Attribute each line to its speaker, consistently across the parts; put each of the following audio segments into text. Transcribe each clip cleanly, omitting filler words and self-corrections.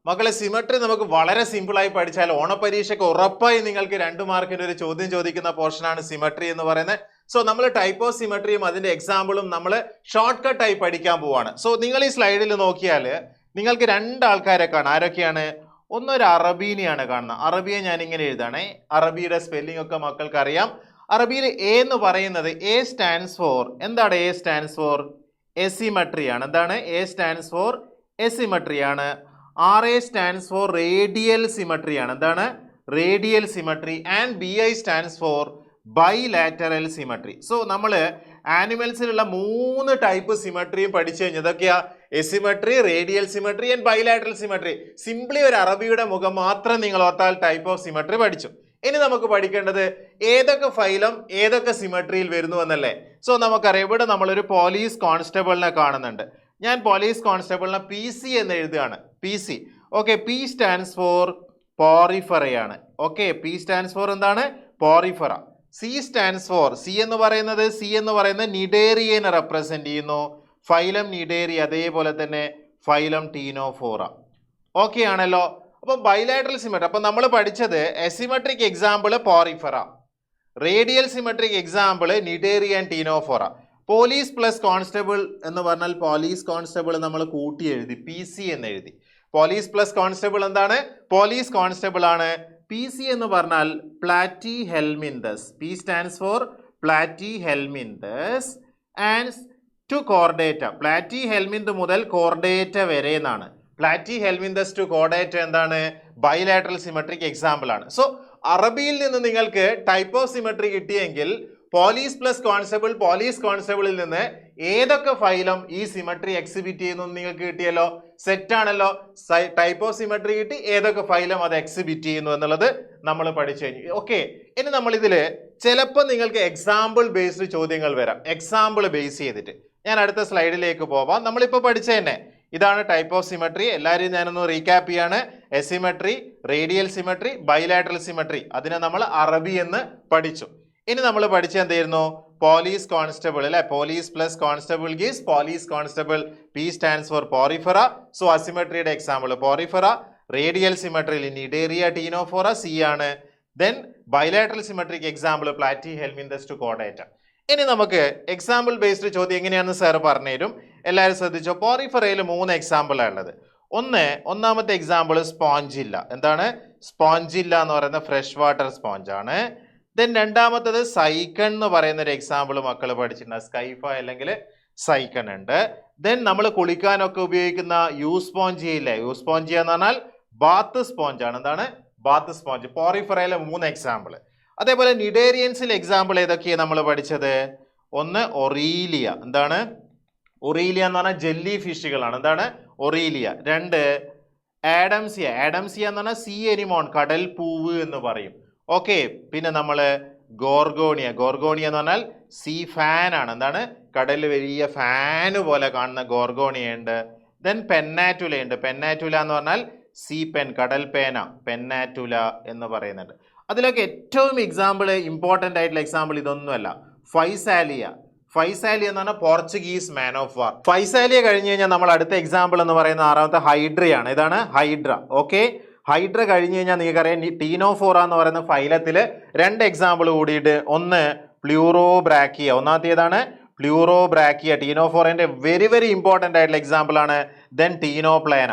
Speaker 1: മക്കളെ സിമട്രി നമുക്ക് വളരെ സിമ്പിളായി പഠിച്ചാൽ ഓണപരീക്ഷയ്ക്ക് ഉറപ്പായി നിങ്ങൾക്ക് 2 മാർക്കിന്റെ ഒരു ചോദ്യം ചോദിക്കുന്ന പോർഷനാണ് സിമട്രി എന്ന് പറയുന്നത്. സോ നമ്മൾ ടൈപ്പ് ഓഫ് സിമട്രിയും അതിന്റെ എക്സാമ്പിളും നമ്മൾ ഷോർട്ട് കട്ട് ആയി പഠിക്കാൻ പോവാണ്. സോ നിങ്ങൾ ഈ സ്ലൈഡിൽ നോക്കിയാൽ നിങ്ങൾക്ക് 2 ആൾക്കാരെ കാണാം. ആരൊക്കെയാണ്? ഒന്നൊരു അറബീനെയാണ് കാണുന്നത്. അറബിയെ ഞാൻ ഇങ്ങനെ എഴുതാണേ. അറബിയുടെ സ്പെല്ലിംഗ് ഒക്കെ മക്കൾക്ക് അറിയാം. അറബിയിൽ എ എന്ന് പറയുന്നത് എ സ്റ്റാൻഡ്സ് ഫോർ, എന്താണ് എ സ്റ്റാൻഡ്സ് ഫോർ? എസിമട്രി ആണ്. എന്താണ്? എ സ്റ്റാൻഡ്സ് ഫോർ എസിമട്രി ആണ്. R A stands for radial symmetry ആണ്. എന്താണ്? Radial symmetry. And B I stands for bilateral symmetry. So നമ്മൾ ആനിമൽസിലുള്ള 3 ടൈപ്പ് സിമട്രിയും പഠിച്ചു കഴിഞ്ഞു. ഇതൊക്കെയാ asymmetry, radial symmetry and bilateral symmetry. Simply ഒരു അറബിയുടെ മുഖം മാത്രം നിങ്ങൾ ഓർത്താൽ ടൈപ്പ് ഓഫ് സിമട്രി പഠിച്ചു. ഇനി നമുക്ക് പഠിക്കേണ്ടത് ഏതൊക്കെ ഫൈലം ഏതൊക്കെ സിമട്രിയിൽ വരുന്നു എന്നല്ലേ. സോ നമുക്കറിയാം, ഇവിടെ നമ്മളൊരു പോലീസ് കോൺസ്റ്റബിളിനെ കാണുന്നുണ്ട്. ഞാൻ പോലീസ് കോൺസ്റ്റബിളിനെ പി സി എന്ന് എഴുതുകയാണ്. P C. Okay, P stands for പോറിഫറയാണ്. ഓക്കെ, പി സ്റ്റാൻഡ്സ് ഫോർ എന്താണ്? Porifera. C stands for, C എന്ന് പറയുന്നത് നിഡേറിയനെ റെപ്രസെന്റ് ചെയ്യുന്നു. ഫൈലം നിഡേറിയ, അതേപോലെ തന്നെ ഫൈലം ടീനോഫോറ. ഓക്കെ ആണല്ലോ. അപ്പൊ ബൈലാറ്ററൽ സിമട്രി, അപ്പൊ നമ്മൾ പഠിച്ചത് asymmetric example porifera, radial symmetric example cnidaria and Ctenophora. Police plus constable എന്ന് പറഞ്ഞാൽ പോലീസ് കോൺസ്റ്റബിൾ നമ്മൾ കൂട്ടി എഴുതി, പി സി എന്ന് എഴുതി. പോലീസ് പ്ലസ് കോൺസ്റ്റബിൾ എന്താണ്? പോലീസ് കോൺസ്റ്റബിൾ ആണ്. പി സി എന്ന് പറഞ്ഞാൽ Platyhelminthes. P stands for Platyhelminthes and to Chordata. Platyhelminth മുതൽ കോർഡേറ്റ വരെ എന്നാണ്. പ്ലാറ്റി ഹെൽമിന്തസ് ടു കോർഡേറ്റ എന്താണ്? ബൈലാറ്ററൽ സിമട്രിക് എക്സാമ്പിൾ ആണ്. സോ അറബിയിൽ നിന്ന് നിങ്ങൾക്ക് ടൈപ്പ് ഓഫ് സിമട്രി കിട്ടിയെങ്കിൽ പോലീസ് പ്ലസ് കോൺസ്റ്റബിൾ, പോലീസ് കോൺസ്റ്റബിളിൽ നിന്ന് ഏതൊക്കെ ഫൈലം ഈ സിമട്രി എക്സിബിറ്റ് ചെയ്യുന്നു നിങ്ങൾക്ക് കിട്ടിയല്ലോ. സെറ്റ് ആണല്ലോ. ടൈപ്പ് ഓഫ് സിമട്രി കിട്ടി, ഏതൊക്കെ ഫൈലം അത് എക്സിബിറ്റ് ചെയ്യുന്നു എന്നുള്ളത് നമ്മൾ പഠിച്ചു കഴിഞ്ഞു. ഓക്കെ, ഇനി നമ്മൾ ഇതില് ചിലപ്പോൾ നിങ്ങൾക്ക് എക്സാമ്പിൾ ബേസ്ഡ് ചോദ്യങ്ങൾ വരാം. എക്സാമ്പിൾ ബേസ് ചെയ്തിട്ട് ഞാൻ അടുത്ത സ്ലൈഡിലേക്ക് പോവാം. നമ്മളിപ്പോൾ പഠിച്ച തന്നെ ഇതാണ് ടൈപ്പ് ഓഫ് സിമട്രി. എല്ലാവരും ഞാനൊന്ന് റീക്യാപ്പ് ചെയ്യാണ്. Asymmetry, radial symmetry, bilateral symmetry. അതിനെ നമ്മൾ അറബി എന്ന് പഠിച്ചു. ഇനി നമ്മൾ പഠിച്ച എന്തായിരുന്നു? പോലീസ് കോൺസ്റ്റബിൾ അല്ലെ. Police plus constable gives police constable. P stands for porifera. So അസിമട്രിയുടെ എക്സാമ്പിൾ പോറിഫറ. റേഡിയൽ സിമട്രിയിൽ നിഡേറിയ ടീനോഫോറ സി ആണ്. Then bilateral symmetric example platy helminthes to chordata. ഇനി നമുക്ക് എക്സാമ്പിൾ ബേസ്ഡ് ചോദ്യം എങ്ങനെയാണെന്ന് സാർ പറഞ്ഞുതരും. എല്ലാവരും ശ്രദ്ധിച്ചോ. പോറിഫറയിൽ 3 എക്സാമ്പിളാണ് ഉള്ളത്. ഒന്നാമത്തെ എക്സാമ്പിൾ സ്പോഞ്ചില്ല. എന്താണ്? സ്പോഞ്ചില്ല എന്ന് പറയുന്ന ഫ്രഷ് വാട്ടർ സ്പോഞ്ച് ആണ്. ദെൻ രണ്ടാമത്തത് സൈക്കൺ എന്ന് പറയുന്ന ഒരു എക്സാമ്പിൾ മക്കൾ പഠിച്ചിട്ടുണ്ട്. സ്കൈഫ അല്ലെങ്കിൽ സൈക്കൺ ഉണ്ട്. ദെൻ നമ്മൾ കുളിക്കാനൊക്കെ ഉപയോഗിക്കുന്ന യൂസ്പോഞ്ചിയ ഇല്ലേ. യൂസ്പോഞ്ചിയ എന്ന് പറഞ്ഞാൽ ബാത്ത് സ്പോഞ്ച് ആണ്. എന്താണ്? ബാത്ത് സ്പോഞ്ച്. പോറിഫറയിലെ 3 എക്സാമ്പിൾ. അതേപോലെ നിഡേറിയൻസിൽ എക്സാമ്പിൾ ഏതൊക്കെയാണ് നമ്മൾ പഠിച്ചത്? ഒന്ന് ഒറീലിയ. എന്താണ്? ഒറീലിയ എന്ന് പറഞ്ഞാൽ ജെല്ലി ഫിഷുകളാണ്. എന്താണ്? ഒറീലിയ. 2 ആഡംസിയ. ആഡംസിയ എന്ന് പറഞ്ഞാൽ സീ എനിമോൺ, കടൽ പൂവ് എന്ന് പറയും. ഓക്കെ, പിന്നെ നമ്മൾ ഗോർഗോണിയ. ഗോർഗോണിയ എന്ന് പറഞ്ഞാൽ സീ ഫാൻ ആണ്. എന്താണ്? കടലിൽ വലിയ ഫാന് പോലെ കാണുന്ന ഗോർഗോണിയ ഉണ്ട്. ദെൻ പെന്നാറ്റുല ഉണ്ട്. പെന്നാറ്റുല എന്ന് പറഞ്ഞാൽ സീ പെൻ, കടൽ പേന, പെന്നാറ്റുല എന്ന് പറയുന്നുണ്ട്. അതിലൊക്കെ ഏറ്റവും ഇമ്പോർട്ടൻ്റ് ആയിട്ടുള്ള എക്സാമ്പിൾ ഇതൊന്നുമല്ല, ഫൈസാലിയ. ഫൈസാലിയ എന്ന് പറഞ്ഞാൽ Portuguese man of war. Physalia കഴിഞ്ഞ് കഴിഞ്ഞാൽ നമ്മൾ അടുത്ത എക്സാമ്പിൾ എന്ന് പറയുന്ന 6ാമത്തെ ഹൈഡ്രയാണ്. ഇതാണ് ഹൈഡ്ര. ഓക്കെ, ഹൈഡ്ര കഴിഞ്ഞ് കഴിഞ്ഞാൽ നിങ്ങൾക്കറിയാം ടീനോഫോറ എന്ന് പറയുന്ന ഫൈലത്തിൽ 2 എക്സാമ്പിൾ കൂടിയിട്ട്. ഒന്ന് പ്ലൂറോബ്രാക്കിയ. ഒന്നാമത്തേതാണ് പ്ലൂറോബ്രാക്കിയ. ടീനോഫോറേൻ്റെ വെരി ഇമ്പോർട്ടൻ്റ് ആയിട്ടുള്ള എക്സാമ്പിൾ ആണ്. ദെൻ ടീനോപ്ലേന.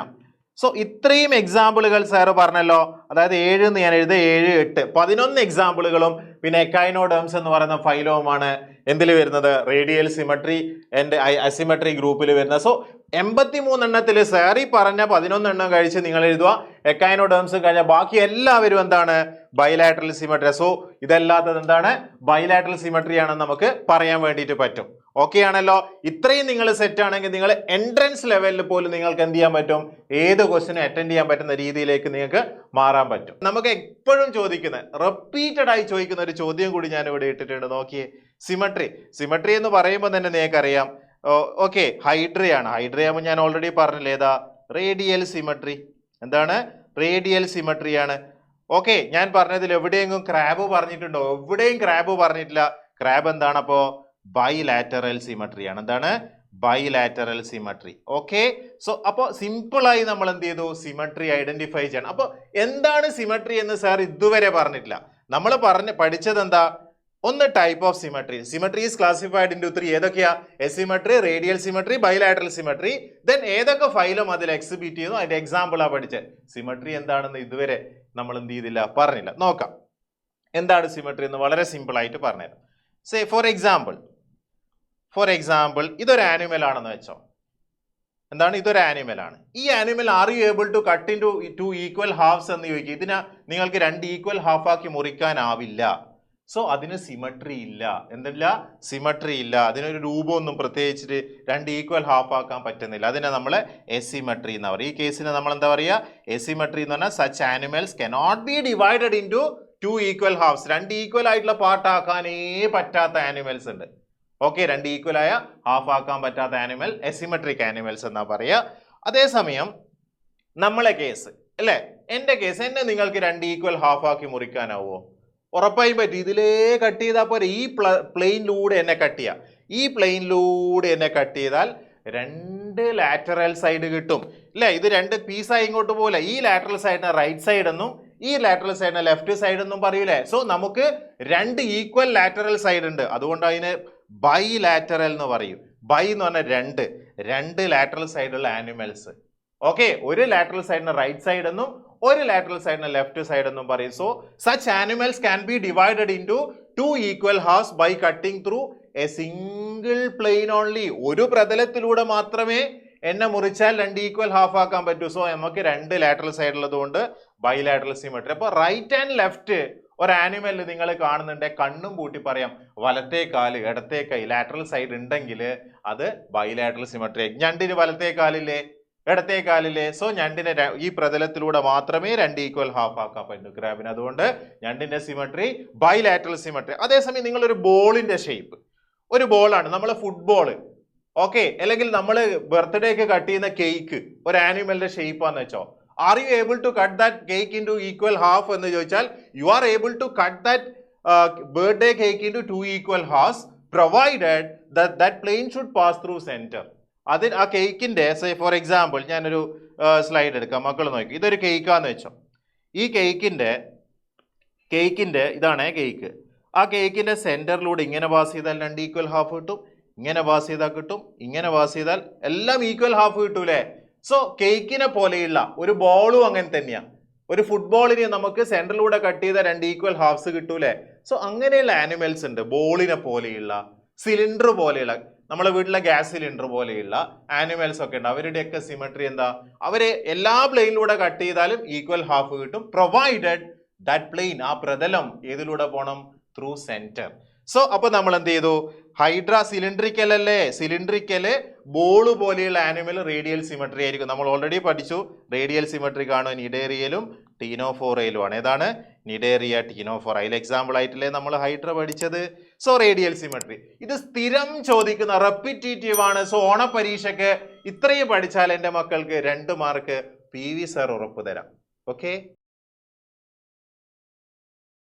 Speaker 1: സോ ഇത്രയും എക്സാമ്പിളുകൾ സാറ് പറഞ്ഞല്ലോ. അതായത് 7 എന്ന് ഞാൻ എഴുതി, 7, 8, 11 എക്സാമ്പിളുകളും പിന്നെ എക്കൈനോഡേംസ് എന്ന് പറയുന്ന ഫൈലവുമാണ് എന്തിൽ വരുന്നത്? റേഡിയൽ സിമട്രി ആൻഡ് അസിമട്രി ഗ്രൂപ്പിൽ വരുന്നത്. സോ 83 എണ്ണത്തിൽ സാറി പറഞ്ഞ 11 എണ്ണം കഴിച്ച് നിങ്ങൾ എഴുതുക. എക്കൈനോഡേംസും കഴിഞ്ഞാൽ ബാക്കി എല്ലാവരും എന്താണ്? Bilateral symmetry. സോ ഇതല്ലാത്തത് എന്താണ്? ബൈലാറ്ററൽ സിമട്രി ആണെന്ന് നമുക്ക് പറയാൻ വേണ്ടിയിട്ട് പറ്റും. ഓക്കെ ആണല്ലോ. ഇത്രയും നിങ്ങൾ സെറ്റ് ആണെങ്കിൽ നിങ്ങൾ എൻട്രൻസ് ലെവലിൽ പോലും നിങ്ങൾക്ക് എന്ത് ചെയ്യാൻ പറ്റും? ഏത് ക്വസ്റ്റിനും അറ്റൻഡ് ചെയ്യാൻ പറ്റുന്ന രീതിയിലേക്ക് നിങ്ങൾക്ക് മാറാൻ പറ്റും. നമുക്ക് എപ്പോഴും റിപ്പീറ്റഡ് ആയി ചോദിക്കുന്ന ഒരു ചോദ്യം കൂടി ഞാൻ ഇവിടെ ഇട്ടിട്ടുണ്ട്. നോക്കിയേ, സിമട്രി. സിമട്രി എന്ന് പറയുമ്പോൾ തന്നെ നിങ്ങൾക്കറിയാം. ഓക്കെ, ഹൈഡ്രയാണ്. ഹൈഡ്രയാകുമ്പോൾ ഞാൻ ഓൾറെഡി പറഞ്ഞില്ലേ, ഏതാ? Radial symmetry. എന്താണ്? റേഡിയൽ സിമട്രി ആണ്. ഓക്കെ, ഞാൻ പറഞ്ഞതിൽ എവിടെയെങ്കിലും ക്രാബ് പറഞ്ഞിട്ടുണ്ടോ? എവിടെയും ക്രാബ് പറഞ്ഞിട്ടില്ല. ക്രാബ് എന്താണ്? അപ്പോൾ ബൈലാറ്ററൽ സിമട്രി ആണ്. എന്താണ്? Bilateral symmetry. ഓക്കെ, സോ അപ്പോൾ സിമ്പിളായി നമ്മൾ എന്ത് ചെയ്തു, സിമട്രി ഐഡന്റിഫൈ ചെയ്യണം. അപ്പോൾ എന്താണ് സിമട്രി എന്ന് സാർ ഇതുവരെ പറഞ്ഞിട്ടില്ല. നമ്മൾ പഠിച്ചത് എന്താ, ഒന്ന് type of symmetry. Symmetry is classified into 3. ഏതൊക്കെയാ? Asymmetry, radial symmetry, bilateral symmetry. Then ഏതൊക്കെ ഫൈലും അതിൽ എക്സിബിറ്റ് ചെയ്യുന്നു അതിന്റെ എക്സാമ്പിളാണ് പഠിച്ചത്. സിമട്രി എന്താണെന്ന് ഇതുവരെ നമ്മൾ എന്ത് ചെയ്തില്ല, പറഞ്ഞില്ല. നോക്കാം എന്താണ് സിമട്രി എന്ന് വളരെ സിമ്പിൾ ആയിട്ട് പറഞ്ഞുതരാം. സേ ഫോർ എക്സാമ്പിൾ ഇതൊരു ആനിമൽ ആണെന്ന് വെച്ചോ. എന്താണ്? ഇതൊരു ആനിമൽ ആണ്. ഈ animal are you able to cut into equal halves എന്ന് ചോദിക്കും. ഇതിന് നിങ്ങൾക്ക് 2 ഈക്വൽ ഹാഫ് ആക്കി മുറിക്കാനാവില്ല. സോ അതിന് സിമട്രി ഇല്ല. എന്തില്ല? സിമട്രി ഇല്ല. അതിനൊരു രൂപമൊന്നും പ്രത്യേകിച്ചിട്ട് 2 ഈക്വൽ ഹാഫ് ആക്കാൻ പറ്റുന്നില്ല. അതിനെ നമ്മൾ എസിമട്രി എന്ന് പറയും. ഈ കേസിന് നമ്മൾ എന്താ പറയുക? എസിമട്രി എന്ന് പറഞ്ഞാൽ such animals cannot be divided into 2 equal halves. 2 equal ആയിട്ടുള്ള പാർട്ട് ആക്കാനേ പറ്റാത്ത ആനിമൽസ് ഉണ്ട്. ഓക്കെ, 2 ഈക്വൽ ആയ ഹാഫ് ആക്കാൻ പറ്റാത്ത ആനിമൽ എസിമെട്രിക് ആനിമൽസ് എന്നാ പറയുക. അതേസമയം നമ്മളെ കേസ് അല്ലേ, എന്റെ കേസ്, എന്നെ നിങ്ങൾക്ക് 2 ഈക്വൽ ഹാഫ് ആക്കി മുറിക്കാനാവോ? ഉറപ്പായും പറ്റും. ഇതിലേ കട്ട് ചെയ്താൽ പോരെ. ഈ പ്ലെയിനിലൂടെ എന്നെ കട്ട് ചെയ്യാം. ഈ പ്ലെയിനിലൂടെ എന്നെ കട്ട് ചെയ്താൽ 2 ലാറ്ററൽ സൈഡ് കിട്ടും അല്ലേ. ഇത് 2 പീസായി ഇങ്ങോട്ട് പോലെ. ഈ ലാറ്ററൽ സൈഡിനെ റൈറ്റ് സൈഡ് എന്നും ഈ ലാറ്ററൽ സൈഡിനെ ലെഫ്റ്റ് സൈഡ് എന്നും പറയൂലേ. സോ നമുക്ക് 2 ഈക്വൽ ലാറ്ററൽ സൈഡ് ഉണ്ട്. അതുകൊണ്ട് അതിന് ബൈലാറ്ററൽ എന്ന് പറയും. ബൈ എന്ന് പറഞ്ഞാൽ 2 ലാറ്ററൽ സൈഡുള്ള ആനിമൽസ്. ഓക്കെ, ഒരു ലാറ്ററൽ സൈഡിന് റൈറ്റ് സൈഡ് എന്നും ഒരു ലാറ്ററൽ സൈഡിന് ലെഫ്റ്റ് സൈഡ് എന്നും പറയും. So such animals can be divided into 2 equal halves by cutting through a single plane only. ഒരു പ്രതലത്തിലൂടെ മാത്രമേ എന്നെ മുറിച്ചാൽ 2 ഈക്വൽ ഹാഫ് ആക്കാൻ പറ്റൂ. സോ നമുക്ക് 2 ലാറ്ററൽ സൈഡ് ഉള്ളതുകൊണ്ട് ബൈലാറ്ററൽ സിമട്രി. അപ്പോൾ റൈറ്റ് ആൻഡ് ലെഫ്റ്റ് ഒരു ആനിമലിൽ നിങ്ങൾ കാണുന്നുണ്ടെ കണ്ണും പൂട്ടി പറയാം വലത്തേ കാല് ഇടത്തേ കൈ ലാറ്ററൽ സൈഡ് ഉണ്ടെങ്കിൽ അത് ബൈലാറ്ററൽ സിമട്രി. ഞണ്ടിന് വലത്തേ കാലില്ലേ, ഇടത്തേ കാലില്ലേ. സോ ഞണ്ടിനെ ഈ പ്രതലത്തിലൂടെ മാത്രമേ 2 ഈക്വൽ ഹാഫ് ആക്കാൻ പറ്റൂ ക്രാബിന്. അതുകൊണ്ട് ഞണ്ടിന്റെ സിമട്രി ബൈലാറ്ററൽ സിമട്രി. അതേസമയം നിങ്ങളൊരു ബോളിന്റെ ഷേപ്പ്, ഒരു ബോളാണ് നമ്മൾ ഫുട്ബോൾ, ഓക്കെ, അല്ലെങ്കിൽ നമ്മൾ ബർത്ത്ഡേക്ക് കട്ട് ചെയ്യുന്ന കേക്ക് ഒരു ആനിമലിന്റെ ഷേപ്പാന്ന് വെച്ചോ. Are you able to cut that cake into equal half എന്ന് ചോദിച്ചാൽ you are able to cut that birthday cake into 2 equal halves provided that plane should pass through centre. അതിൽ ആ കേക്കിന്റെ say for example ഞാനൊരു slide എടുക്കാം, മക്കൾ നോക്കി. ഇതൊരു കേക്കാന്ന് വെച്ചോ. ഈ കേക്കിന്റെ ഇതാണ് കേക്ക്. ആ കേക്കിന്റെ സെന്ററിലൂടെ ഇങ്ങനെ പാസ് ചെയ്താൽ 2 ഈക്വൽ ഹാഫ് കിട്ടും, ഇങ്ങനെ പാസ് ചെയ്താൽ കിട്ടും, ഇങ്ങനെ പാസ് ചെയ്താൽ എല്ലാം ഈക്വൽ ഹാഫ് കിട്ടൂലേ. സോ കേക്കിനെ പോലെയുള്ള ഒരു ബോളും അങ്ങനെ തന്നെയാണ്. ഒരു ഫുട്ബോളിന് നമുക്ക് സെന്ററിലൂടെ കട്ട് ചെയ്ത 2 ഈക്വൽ ഹാഫ്സ് കിട്ടൂലേ. സോ അങ്ങനെയുള്ള ആനിമൽസ് ഉണ്ട്. ബോളിനെ പോലെയുള്ള, സിലിണ്ടർ പോലെയുള്ള, നമ്മളെ വീട്ടിലെ ഗ്യാസ് സിലിണ്ടർ പോലെയുള്ള ആനിമൽസ് ഒക്കെ ഉണ്ട്. അവരുടെയൊക്കെ സിമട്രി എന്താ? അവരെ എല്ലാ പ്ലെയിനിലൂടെ കട്ട് ചെയ്താലും ഈക്വൽ ഹാഫ് കിട്ടും, പ്രൊവൈഡഡ് ദാറ്റ് പ്ലെയിൻ, ആ പ്രതലം ഏതിലൂടെ പോകണം? Through centre. സോ അപ്പൊ നമ്മൾ എന്ത് ചെയ്തു? ഹൈഡ്ര സിലിണ്ടറിക്കൽ അല്ലേ, സിലിണ്ടറിക്കല് ബോള് പോലെയുള്ള ആനിമൽ റേഡിയൽ സിമട്രി ആയിരിക്കും. നമ്മൾ ഓൾറെഡി പഠിച്ചു റേഡിയൽ സിമട്രി കാണും നിഡേറിയയിലും ടീനോഫോറയിലും ആണ്. ഏതാണ്? Cnidaria, Ctenophora. അതിൽ എക്സാമ്പിൾ ആയിട്ടല്ലേ നമ്മൾ ഹൈഡ്ര പഠിച്ചത്. സോ റേഡിയൽ സിമട്രി ഇത് സ്ഥിരം ചോദിക്കുന്ന റെപ്പിറ്റേറ്റീവ് ആണ്. സോ ഓണപരീക്ഷയ്ക്ക് ഇത്രയും പഠിച്ചാൽ എൻ്റെ മക്കൾക്ക് 2 മാർക്ക് PV സർ ഉറപ്പ് തരാം. ഓക്കെ.